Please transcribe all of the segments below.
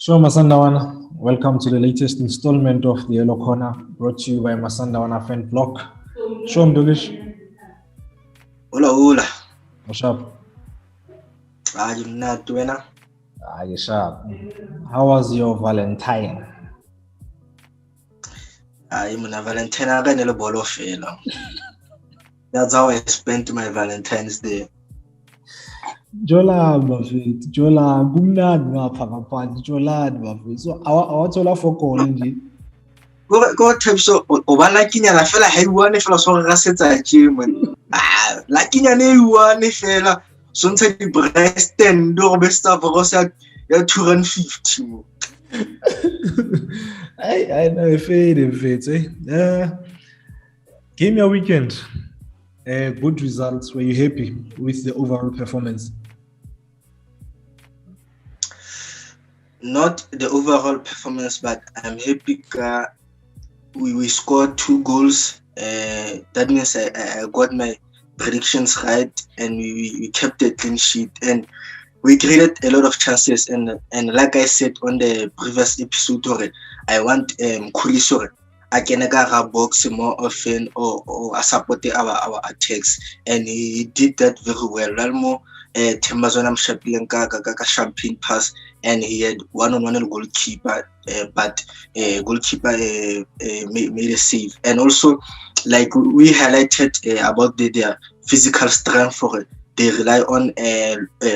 Sure, Masandawana. Welcome to the latest installment of the Yellow Corner, brought to you by Masandawana Fan Block. Sure, Mdulish. Hola. What's up? I'm not doing it. You're sharp. How was your Valentine? I'm on a Valentine. I got a ball of That's how I spent my Valentine's Day. Jola, Buffett. Jola, Gumnad, Papa, Jola, Buffett. So, what's all for calling? Go Thabiso o ba lakinyana fela ha iwane fela so re setsa gym. Lakinyana e iwane fela so ntsha di breast and do be stuff go sa ya 250 mo. I know fade, eh? Game your weekend. Good results. Were you happy with the overall performance? Not the overall performance, but I'm happy we scored 2 goals. That means I got my predictions right, and we kept a clean sheet, and we created a lot of chances. And like I said on the previous episode, I want Kulisore I can box more often or support our attacks, and he did that very well. Ralmo Thabiso and Rapelang champagne pass, and he had one-on-one goalkeeper, but goalkeeper made a save. And also, like we highlighted about their physical strength for it, they rely on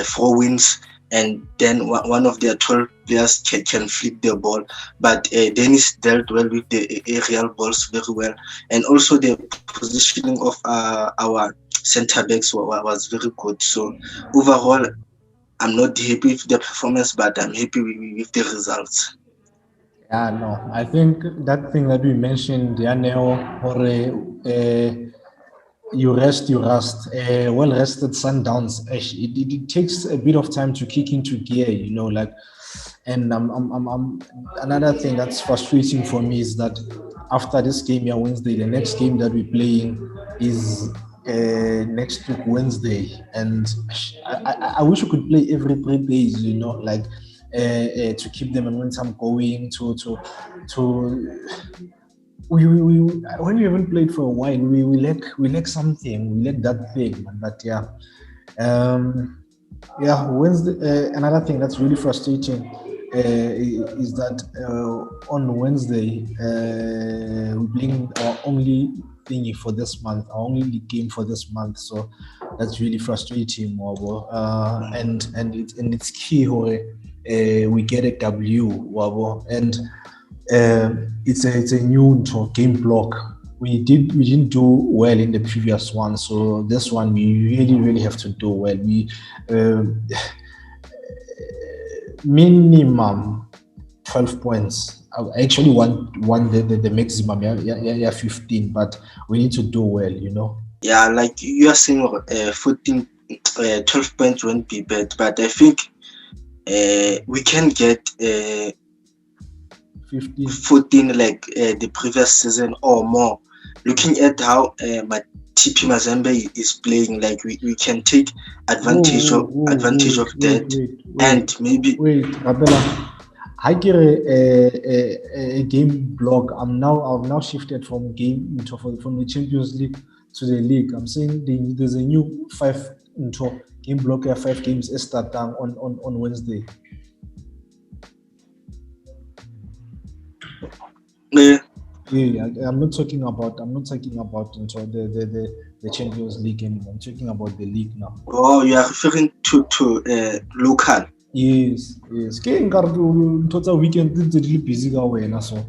4 wins, and then one of their 12 players can flip the ball. But Dennis dealt well with the aerial balls very well, and also the positioning of our center backs was very good. So overall, I'm not happy with the performance, but I'm happy with the results. Yeah, no. I think that thing that we mentioned, Yaneo, or you rust. Well rested Sundowns. It takes a bit of time to kick into gear, like. And another thing that's frustrating for me is that after this game here Wednesday, the next game that we're playing is next week Wednesday, and I wish we could play every 3 days, like to keep the momentum going. To when we haven't played for a while, we lack something. We lack that thing, but yeah. Yeah, Wednesday. Another thing that's really frustrating is that on Wednesday we're playing our only thingy for this month, our only league game for this month. So that's really frustrating, Wabo. And it's key we get a W, Wabo, and it's a new game block. We didn't do well in the previous one, so this one we really have to do well. We minimum 12 points. I actually want the maximum, yeah, 15, but we need to do well. Yeah, like you are saying, 12 points won't be bad, but I think we can get 15. 14 like the previous season or more. Looking at how my TP Mazembe is playing, like we can take advantage of that. And maybe Rapelang, I get a game blog. I've now shifted from the Champions League to the league. I'm saying there's a new 5 game block here, 5 games start on Wednesday. Yeah, I'm not talking about the Champions League anymore. I'm talking about the league now. Oh, you are referring to local. Yes. Total weekend it's really busy so.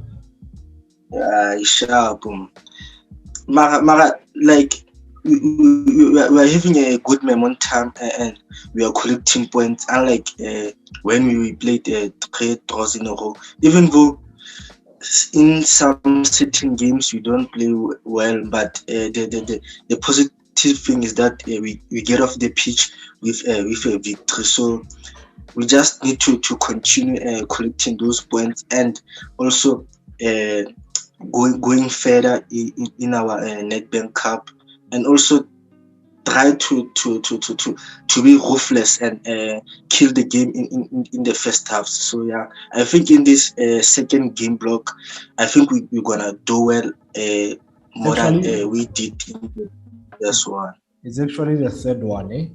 Sharp. Mara, like we are having a good momentum and we are collecting points. Unlike when we played 3 draws in a row, even though in some certain games we don't play well, but the positive thing is that we get off the pitch with a victory. So we just need to continue collecting those points, and also going further in our Nedbank Cup, and also try to be ruthless and kill the game in the first half. So yeah, I think in this second game block, I think we're gonna do well more than we did in the first one. It's actually the third one, eh?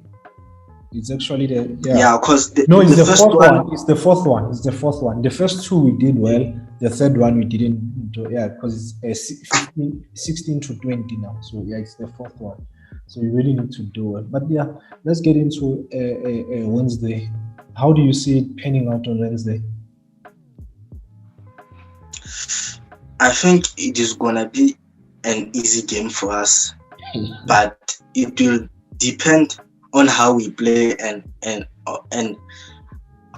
It's actually Yeah, because no, it's the the first fourth one. one. It's the fourth one. It's the fourth one. The first two we did well. The third one we didn't do. Yeah, because it's 16 to 20 now. So yeah, it's the fourth one. So we really need to do it. But yeah, let's get into Wednesday. How do you see it panning out on Wednesday? I think it is gonna be an easy game for us, but it will depend on how we play and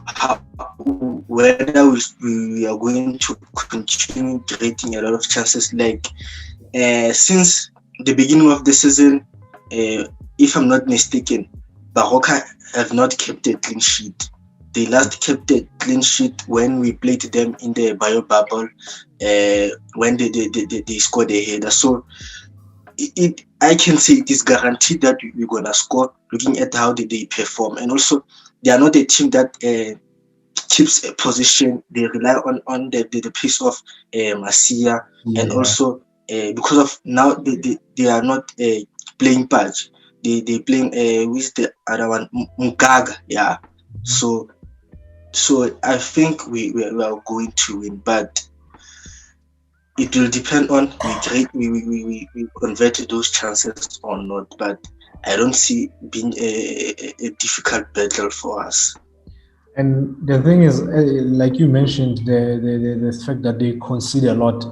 how, whether we are going to continue creating a lot of chances. Like since the beginning of the season, if I'm not mistaken, Baroka have not kept a clean sheet. They last kept a clean sheet when we played them in the bio bubble, when they scored a header. So I can say it is guaranteed that we're gonna score. Looking at how they perform, and also they are not a team that keeps a position. They rely on the pace of Masia, and also because of now they are not playing patch. They playing with the other one Mugaga. Yeah. So I think we are going to win, but it will depend on we convert those chances or not. But I don't see being a difficult battle for us. And the thing is, like you mentioned, the fact that they concede a lot.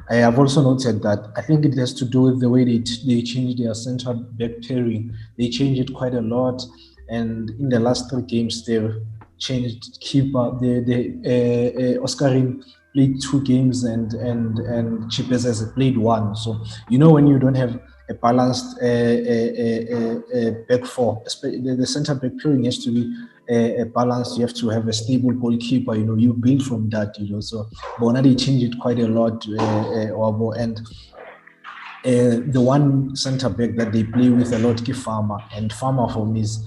I have also noted that I think it has to do with the way they changed their center back pairing. They changed it quite a lot, and in the last three games they've changed keeper. Oscarin played two games and Chipes has played one. So when you don't have a balanced back four, the center back pairing has to be a balance. You have to have a stable goalkeeper. You build from that. So Bonadi changed it quite a lot, and the one center back that they play with a lot is Farmer, and Farmer for me is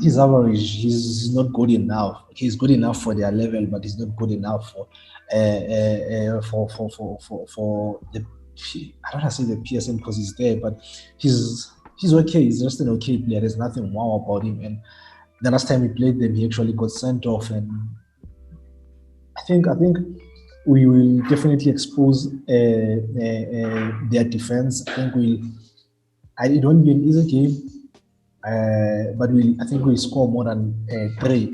his average. He's not good enough. He's good enough for their level, but he's not good enough for the. I don't want to say the PSN because he's there, but he's okay. He's just an okay player. There's nothing wow about him. And the last time we played them, he actually got sent off, and I think we will definitely expose their defense. I think it won't be an easy game, but I think we'll score more than 3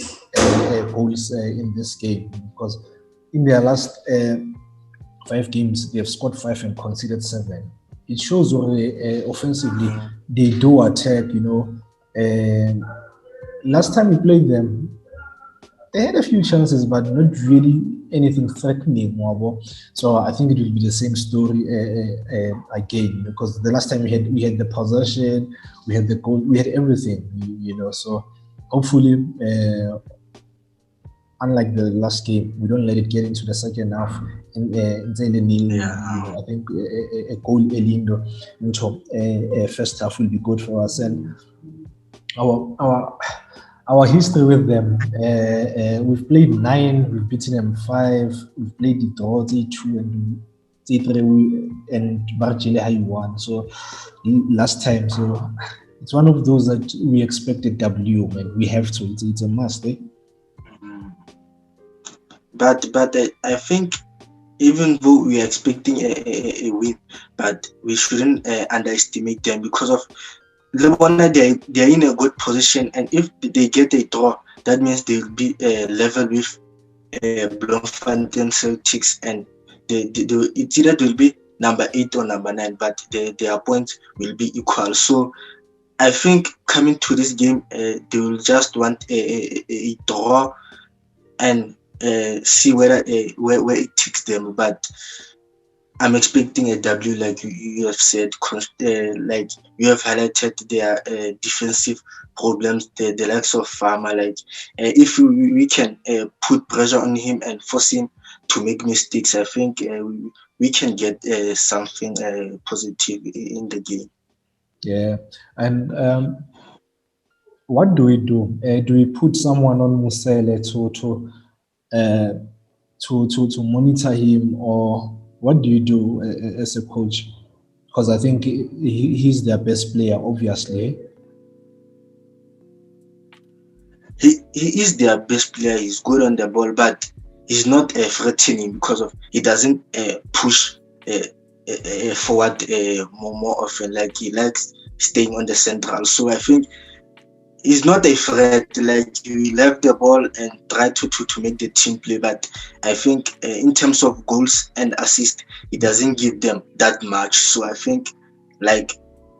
goals in this game, because in their last 5 games they have scored 5 and conceded 7. It shows offensively they do attack. Last time we played them, they had a few chances, but not really anything threatening. So I think it will be the same story again, because the last time we had the possession, we had the goal, we had everything. So hopefully, unlike the last game, we don't let it get into the second half. Inside the nil, I think a goal Elindo into first half will be good for us. And our history with them, we've played 9, we've beaten them 5, we've played the draw 2 and 3, and Barjele High 1. So last time, so it's one of those that we expected W, and we have to. It's a must, eh? But I think even though we are expecting a win, but we shouldn't underestimate them, because of Lebanon. They're in a good position, and if they get a draw, that means they'll be level with Bloemfontein Celtics, and it's either will be number 8 or number 9, but their points will be equal. So I think coming to this game, they will just want a draw and see where it takes them. But I'm expecting a W, like you have said, like you have highlighted their defensive problems, the likes of Farmer. Like if we can put pressure on him and force him to make mistakes, I think we can get something positive in the game. Yeah, and what do we do? Do we put someone on Musele uh, to monitor him, or what do you do as a coach? Because I think he's their best player, obviously. He is their best player. He's good on the ball, but he's not threatening because of he doesn't push forward more often. Like he likes staying on the central. So I think he's not a threat. Like he left the ball and try to make the team play. But I think in terms of goals and assists, he doesn't give them that much. So I think like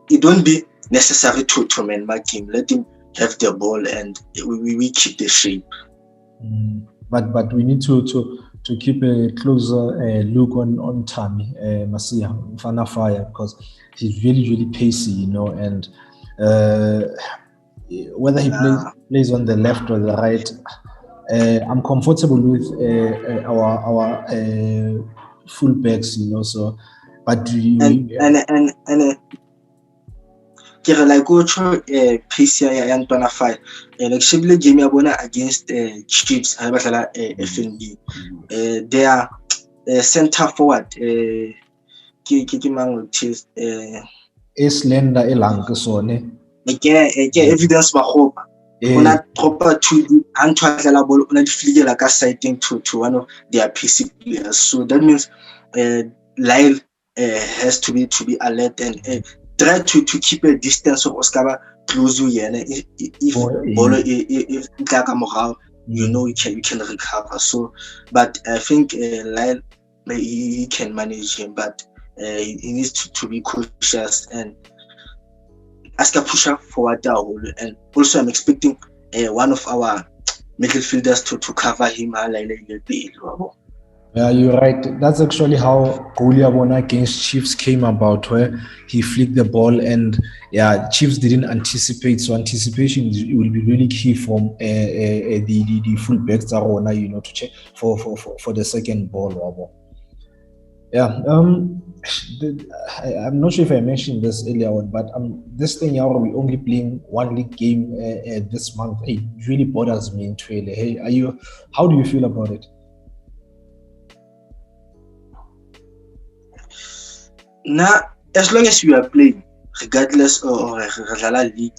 it don't be necessary to man mark him. Let him have the ball and we keep the shape. But we need to keep a closer look on Tami Masia Mfana Fire, because he's really pacey, and whether he plays on the left or the right, I'm comfortable with our full backs, So, but Ke like pace ya Ntwana Fire like shebile game ya bona against Chiefs ha ba dlala FNB they are center forward ke mang Chiefs slender elang ke sone ke evidence ba gopa ona tropa to antho a dlala ball ona di flickela ka side to one of their PC players, so that means Lyle has to be alert and try to keep a distance of Oscar close to you. If ball if you can recover. So, but I think Lyle he can manage him, but he needs to be cautious and ask a pusher forward and also I'm expecting one of our midfielders to cover him. Yeah, you're right. That's actually how Goliabona against Chiefs came about, where he flicked the ball and Chiefs didn't anticipate. So anticipation will be really key for the full backs to check for the second ball. Yeah. I'm not sure if I mentioned this earlier on, but this thing we only playing one league game this month. It really bothers me in Twele. Hey, how do you feel about it? Now, as long as we are playing, regardless of league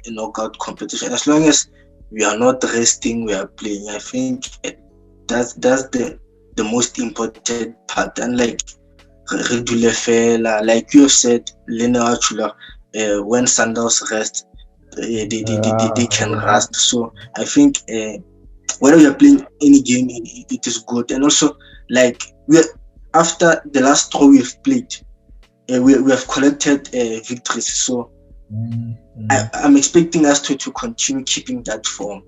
knockout competition, as long as we are not resting, we are playing. I think that's the most important part. And like like you said, Lena when Sundowns rest, they can rest. So I think whether we are playing any game, it is good. And also, like after the last 3 we've played, we have collected victories. So I'm expecting us to continue keeping that form.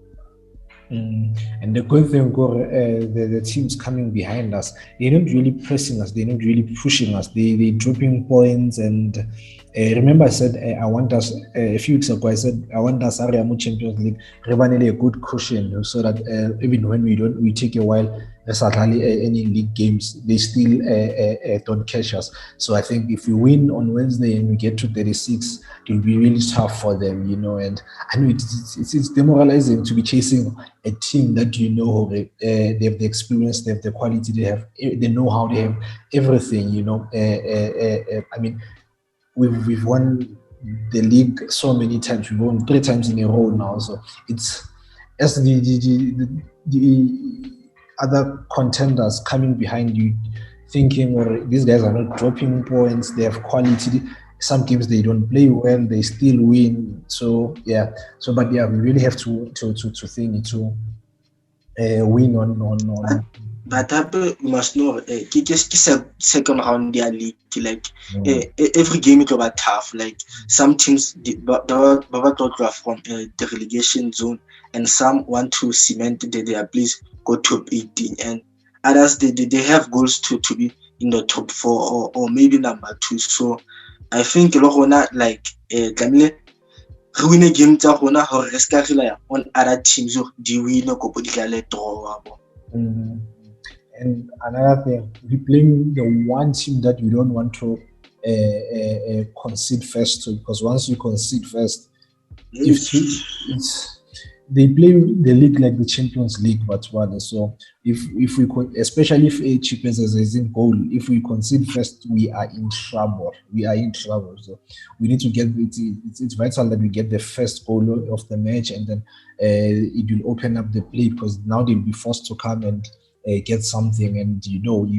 And the good thing, the teams coming behind us, they're not really pressing us, they're not really pushing us, they're dropping points. And remember I said I want us a few weeks ago, I said I want us Ariamu Champions League a good cushion, so that even when we take a while any league games, they still don't catch us. So I think if we win on Wednesday and we get to 36, it will be really tough for them, and I know it's demoralizing to be chasing a team that they have the experience, they have the quality, they know how, they have everything, I mean, we've won the league so many times. We've won 3 times in a row now. So it's as the other contenders coming behind you, thinking, or these guys are not dropping points, they have quality. Some games they don't play well, they still win. So but we really have to think to win on. But you must know, second round their league, like every game it will be tough. Like some teams from the relegation zone, and some want to cement their place, go top 18, and others they have goals to be in the top 4 or maybe number 2. So I think like re win a game tsa rona hore re ska rely on other teams di win go di dlale draw. And another thing, we playing the one team that we don't want to concede first too, because once you concede first, Yes. they play the league like the Champions League, but what? So if we could, especially if a cheapens is in goal, if we concede first, we are in trouble. We are in trouble. So we need to get it's vital that we get the first goal of the match, and then it will open up the play, because now they'll be forced to come and get something. And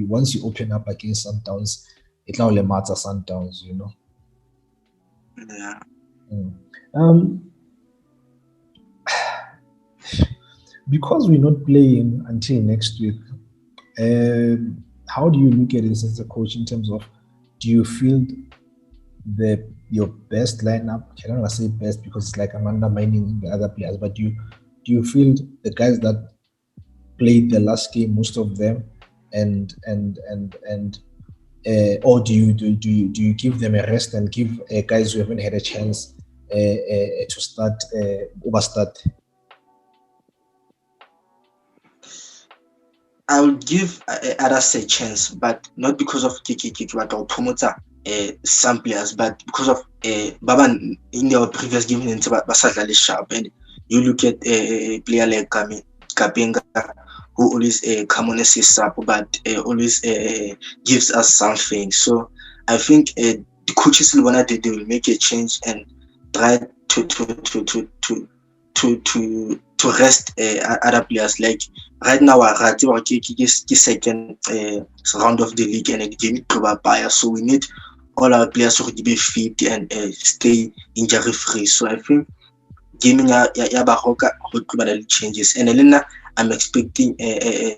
once you open up against Sundowns, it only matters Sundowns. Yeah. Because we're not playing until next week, how do you look at it as a coach in terms of, do you feel your best lineup? I don't want to say best because it's like I'm undermining the other players, but do you feel the guys that played the last game, most of them, or do you give them a rest and give guys who haven't had a chance to start overstart? I will give others a chance, but not because of what or promoter some players, but because of Baban in their previous game in Basadali sharp. And you look at a player like Kapenga, who always come on as up, but always gives us something. So I think the coaches will they will make a change and try to rest other players. Like right now, second round of the league and it didn't buyer, so we need all our players to be fit and stay injury free. So I think gaming Baroka changes, and Elena, I'm expecting a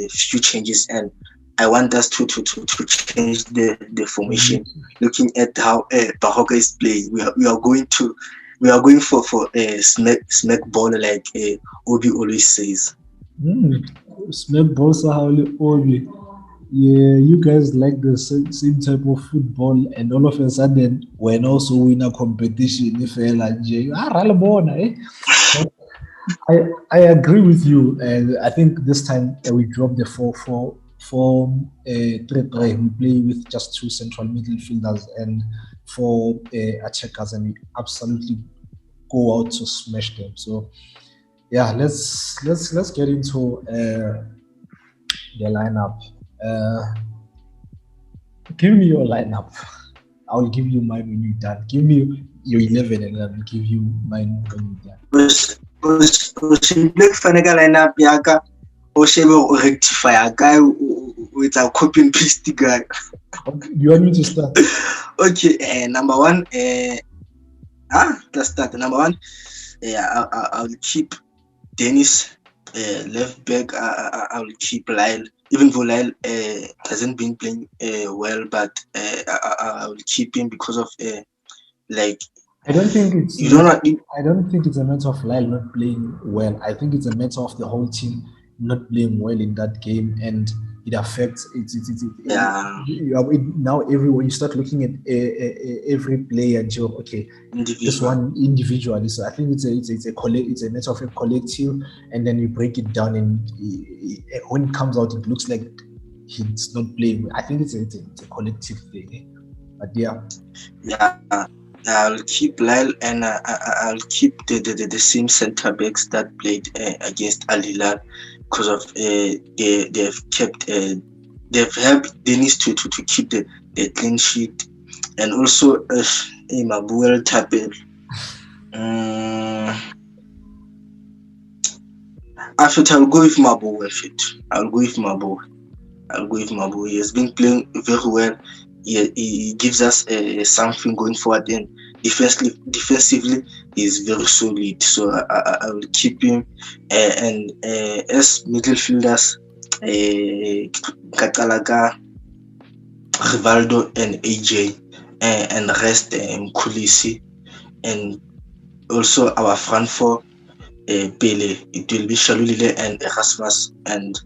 few changes, and I want us to change the formation. Looking at how Baroka is playing, we are going for a smack ball, like Obi always says. Smack ball, Sahali Obi. Yeah, you guys like the same type of football, and all of a sudden, when also win a competition, I agree with you, and I think this time we dropped the 4-4-3-3. We play with just two central midfielders and four attackers, and we absolutely go out to smash them. So, yeah, let's get into the lineup. Give me your lineup. I'll give you mine when you're done. Give me your 11 and I'll give you mine when you're done. Lineup yaka o rectify guy with a copy and paste guy. Okay, you want me to start? Okay, number one, let's start. Number one, I'll keep Dennis left back. I'll keep Lyle, even though Lyle hasn't been playing well, but I'll keep him because of like. I don't think it's. I don't think it's a matter of Lyle not playing well. I think it's a matter of the whole team not playing well in that game, and it affects now everyone. You start looking at every player and you're okay. This one individually. So I think it's a matter of a collective, and then you break it down, and when it comes out, it looks like he's not playing. I think it's a collective thing. But yeah. I'll keep Lyle, and I'll keep the same centre backs that played against Al Hilal, because of they've kept they've helped Dennis to keep the clean sheet, and also Mabuel Tabel. I'll go with Mabu. I'll go with Mabu. He has been playing very well. He gives us something going forward, and defensively he's very solid. So I will keep him. And as midfielders, Kakalaka, Rivaldo, and AJ, and rest Kulisi, and also our front four, Pele. It will be Shalulile and Erasmus, and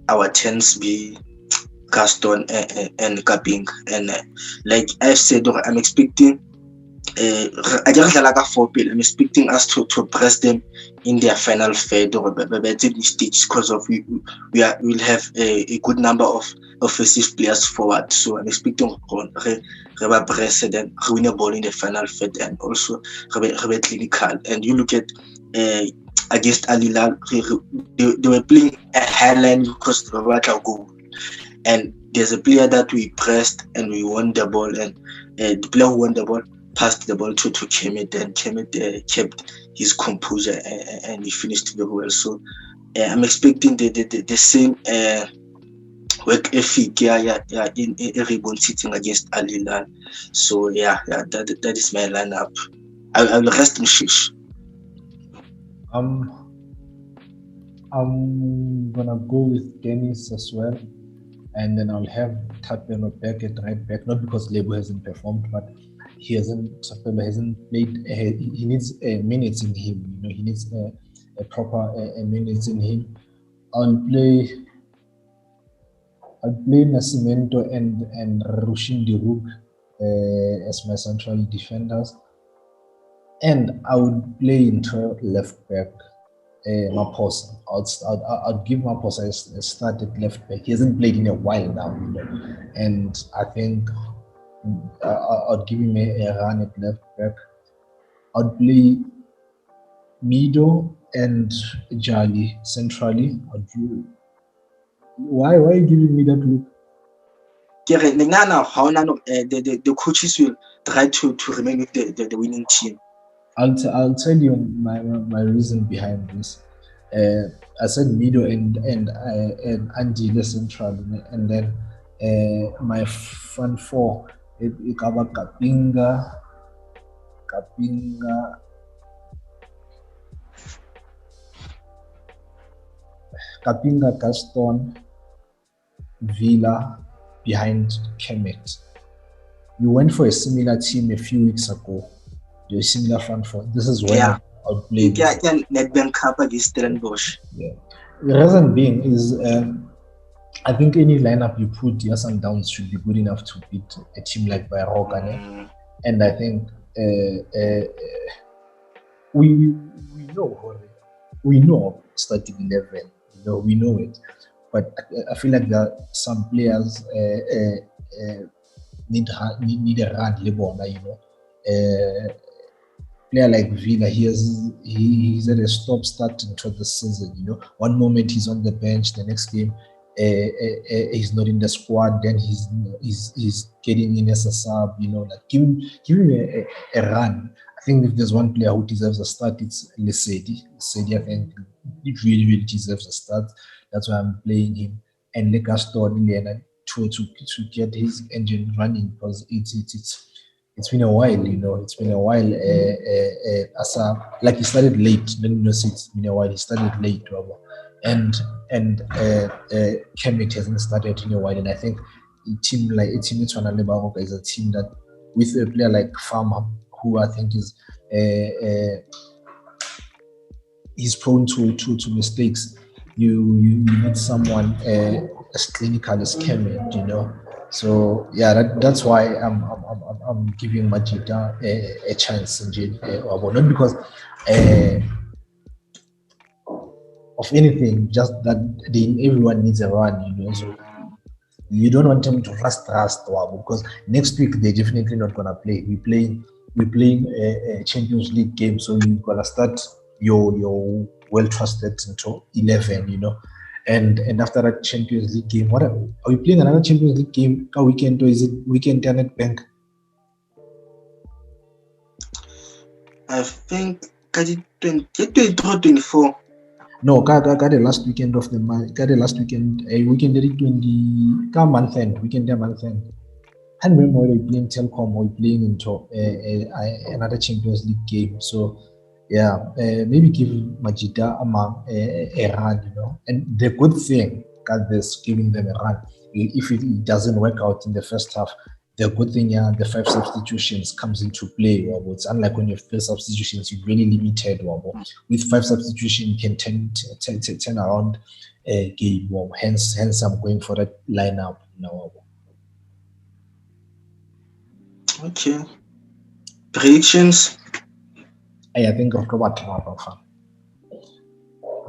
our tens be Gaston and Kaping. And like I've said, I'm expecting I'm expecting us to press them in their final third or stage, because of we'll have a good number of offensive players forward. So I'm expecting Reba press and then win a ball in the final third and also Reba clinical. And you look at against Al Hilal, they were playing a high line because they were goal. And there's a player that we pressed and we won the ball, and the player who won the ball passed the ball to Kemet, and Kemet kept his composure and he finished very well. So I'm expecting the same work ethic in Ribbon sitting against Al Hilal. So that is my lineup. I'll rest Mshish. I'm gonna go with Dennis as well, and then I'll have Tapelo back at right back. Not because Lebo hasn't performed, but Tapelo hasn't played. He needs minutes in him. He needs a proper minutes in him. I'll play Nascimento and Rushin Diruk as my central defenders, and I would play into left back. Maposa. I'd give Maposa a start at left back. He hasn't played in a while now, and I think I'd give him a run at left back. I'd play Mido and Jali centrally. Why are you giving me that look? The coaches will try to remain with the winning team. I'll tell you my reason behind this. I said Mido and Andy central, and then my front four it Kapinga, Gaston, Villa behind Kemet. You went for a similar team a few weeks ago. The similar front four. This is when I outplayed. Nedbank Cup against Stellenbosch. Yeah. The reason being is I think any lineup you put, your Sundowns should be good enough to beat a team like Baroka. And I think we know starting 11. We know it. But I feel like there are some players need a run, player like Villa, he's at a stop start into the season. One moment he's on the bench, the next game he's not in the squad. Then he's getting in as a sub. Like give him a run. I think if there's one player who deserves a start, it's Lesedi. Lesedi, I think he really deserves a start. That's why I'm playing him. And Gaston to get his engine running, because it's been a while, It's been a while. Like he started late. It's been a while. He started late, and Kemet hasn't started in a while. And I think a team like Baroka is a team that, with a player like Farmer, who I think is he's prone to mistakes. You need someone as clinical as Kemet, So that's why I'm giving Majida a chance, not because of anything, just that everyone needs a run, So you don't want them to rust, because next week they're definitely not gonna play. We're playing a Champions League game, so you're gonna start your well trusted into 11, And after that Champions League game, are we playing another Champions League game a weekend, or is it weekend Bank? I think 24. No, got the last weekend of the month. Got the last weekend. A weekend 20 month end. Weekend month end. I can't remember whether we're playing Telkom or we're playing into another Champions League game. So maybe give Majida a run, And the good thing that this giving them a run, if it doesn't work out in the first half, the good thing, the 5 substitutions comes into play. It's unlike when you have 3 substitutions, you're really limited. With 5 substitutions, you can turn around a game. Hence, I'm going for that lineup now. Okay. Predictions? I think I've got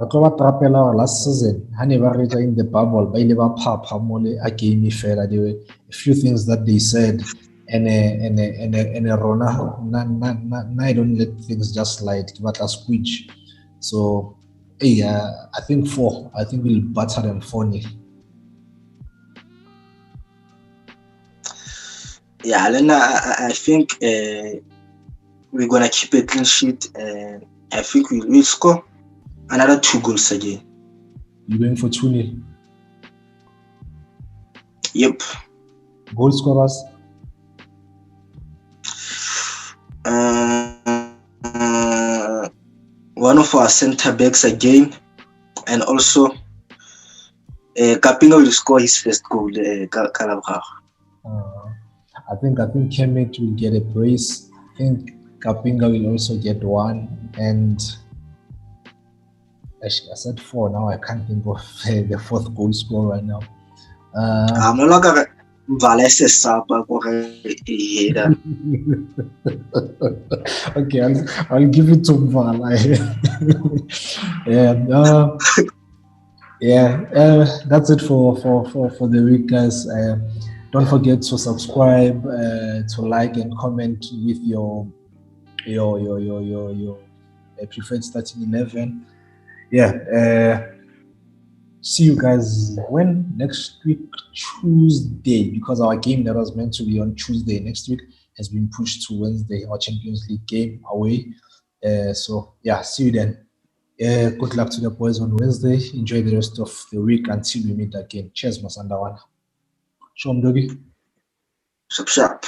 Last season, in the bubble, by a game there were a few things that they said, and Rona, I don't let things just slide, but a squeeze. So, yeah, I think four. I think we'll batter them 4-0. Yeah, Lena, I think we're gonna keep a clean sheet, and I think we'll score another 2 goals again. You're going for 2-0? Yep. Goal scorers? One of our centre backs again, and also Kapinga will score his first goal. I think Kemet will get a brace. I think Kapinga will also get one, and actually I said 4 now. I can't think of the 4th goal scorer right now. I'm no longer Valese Sapa header. Okay, I'll give it to Vala. That's it for the week, guys. Don't forget to subscribe, to like and comment with your preferred starting 11. See you guys when next week, Tuesday, because our game that was meant to be on Tuesday next week has been pushed to Wednesday, our Champions League game away. See you then. Good luck to the boys on Wednesday. Enjoy the rest of the week until we meet again. Cheers, Masandawana. Shomdogi. Sharp.